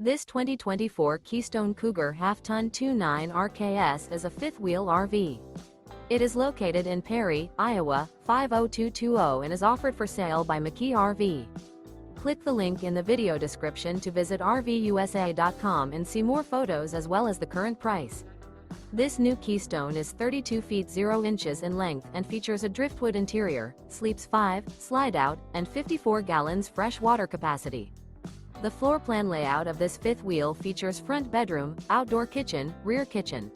This 2024 Keystone Cougar Half-Ton 2.9 RKS is a fifth-wheel RV. It is located in Perry, Iowa, 50220 and is offered for sale by McKee RV. Click the link in the video description to visit RVUSA.com and see more photos as well as the current price. This new Keystone is 32 feet 0 inches in length and features a Driftwood interior, sleeps 5, Slideout, and 54 gallons fresh water capacity. The floor plan layout of this fifth wheel features front bedroom, outdoor kitchen, rear kitchen.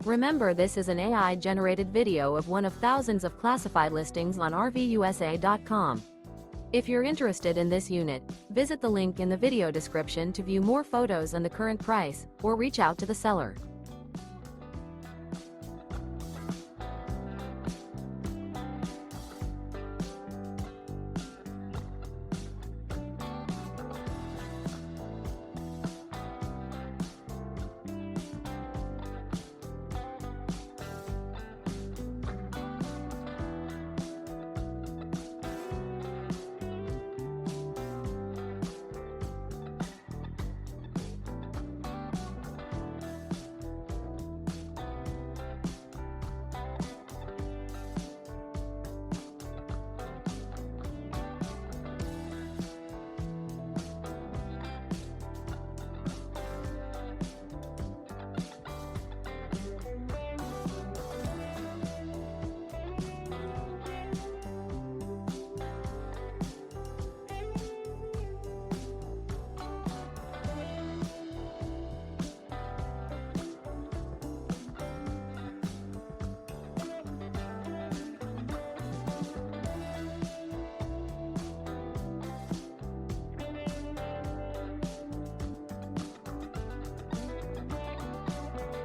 Remember, this is an AI-generated video of one of thousands of classified listings on RVUSA.com. If you're interested in this unit, visit the link in the video description to view more photos and the current price, or reach out to the seller.